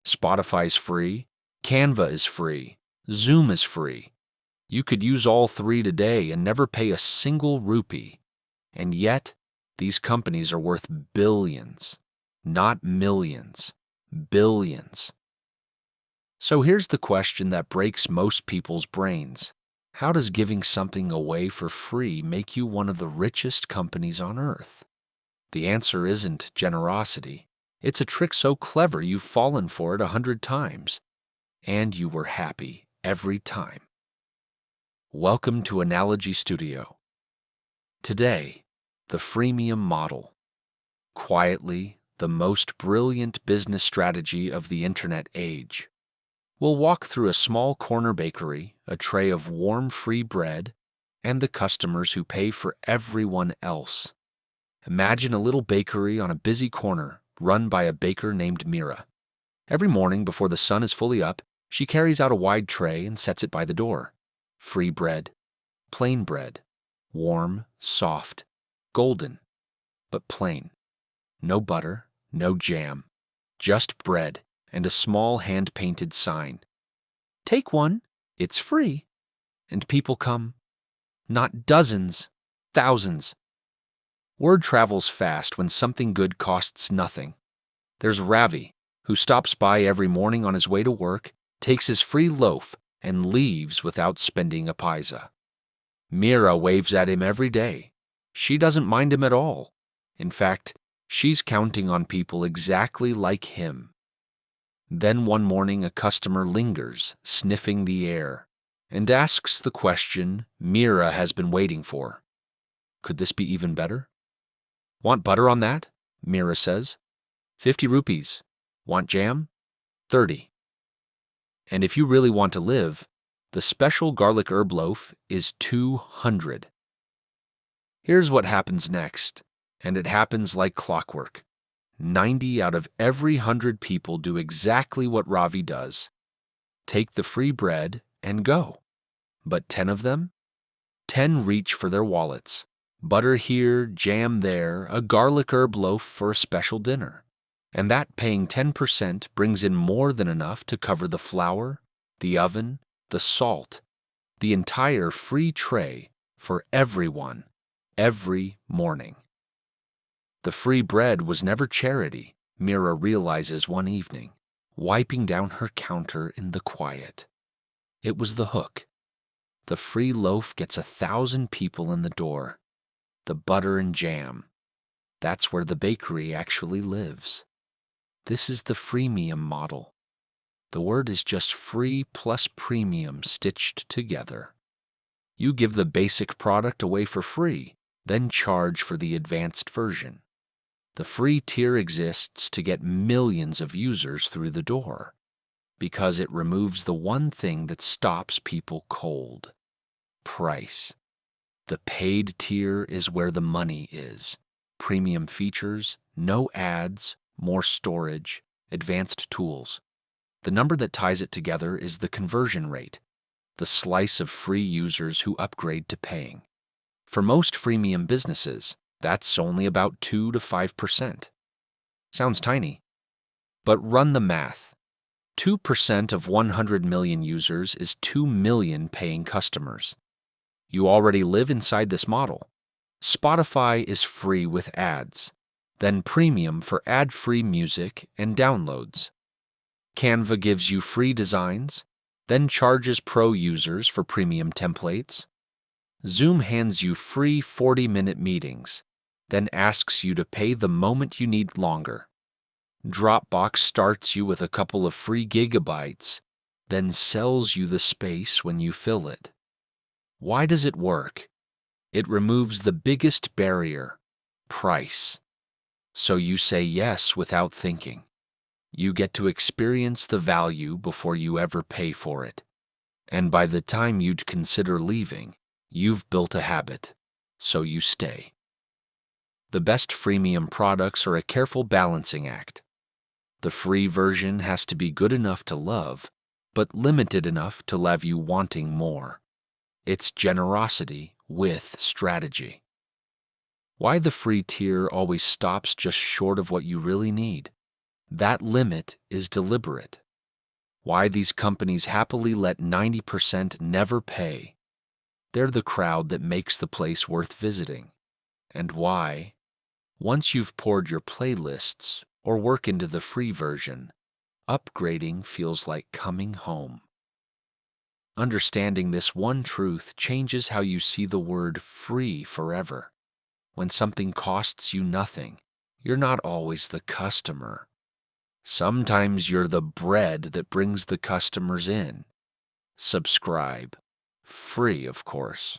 Spotify's free, Canva is free, Zoom is free. You could use all three today and never pay a single rupee. And yet, these companies are worth billions, not millions, billions. So here's the question that breaks most people's brains. How does giving something away for free make you one of the richest companies on earth? The answer isn't generosity. It's a trick so clever you've fallen for it 100 times, and you were happy every time. Welcome to Analogy Studio. Today, the freemium model. Quietly, the most brilliant business strategy of the internet age. We'll walk through a small corner bakery, a tray of warm free bread, and the customers who pay for everyone else. Imagine a little bakery on a busy corner run by a baker named Meera. Every morning before the sun is fully up, she carries out a wide tray and sets it by the door. Free bread, plain bread, warm, soft, golden, but plain. No butter, no jam, just bread and a small hand-painted sign. Take one, it's free. And people come. Not dozens, thousands. Word travels fast when something good costs nothing. There's Ravi, who stops by every morning on his way to work, takes his free loaf, and leaves without spending a paisa. Meera waves at him every day. She doesn't mind him at all. In fact, she's counting on people exactly like him. Then one morning a customer lingers, sniffing the air, and asks the question Meera has been waiting for. Could this be even better? Want butter on that? Meera says. 50 rupees. Want jam? 30. And if you really want to live, the special garlic herb loaf is 200. Here's what happens next, and it happens like clockwork. 90 out of every 100 people do exactly what Ravi does. Take the free bread and go. But 10 of them? 10 reach for their wallets. Butter here, jam there, a garlic herb loaf for a special dinner. And that paying 10% brings in more than enough to cover the flour, the oven, the salt, the entire free tray for everyone, every morning. The free bread was never charity, Meera realizes one evening, wiping down her counter in the quiet. It was the hook. The free loaf gets 1,000 people in the door. The butter and jam. That's where the bakery actually lives. This is the freemium model. The word is just free plus premium stitched together. You give the basic product away for free, then charge for the advanced version. The free tier exists to get millions of users through the door, because it removes the one thing that stops people cold: price. The paid tier is where the money is. Premium features, no ads, more storage, advanced tools. The number that ties it together is the conversion rate, the slice of free users who upgrade to paying. For most freemium businesses, that's only about 2 to 5%. Sounds tiny. But run the math. 2% of 100 million users is 2 million paying customers. You already live inside this model. Spotify is free with ads, then premium for ad-free music and downloads. Canva gives you free designs, then charges pro users for premium templates. Zoom hands you free 40-minute meetings, then asks you to pay the moment you need longer. Dropbox starts you with a couple of free gigabytes, then sells you the space when you fill it. Why does it work? It removes the biggest barrier, price. So you say yes without thinking. You get to experience the value before you ever pay for it. And by the time you'd consider leaving, you've built a habit, so you stay. The best freemium products are a careful balancing act. The free version has to be good enough to love, but limited enough to leave you wanting more. It's generosity with strategy. Why the free tier always stops just short of what you really need? That limit is deliberate. Why these companies happily let 90% never pay. They're the crowd that makes the place worth visiting. And why, once you've poured your playlists or work into the free version, upgrading feels like coming home. Understanding this one truth changes how you see the word free forever. When something costs you nothing, you're not always the customer. Sometimes you're the bread that brings the customers in. Subscribe. Free, of course.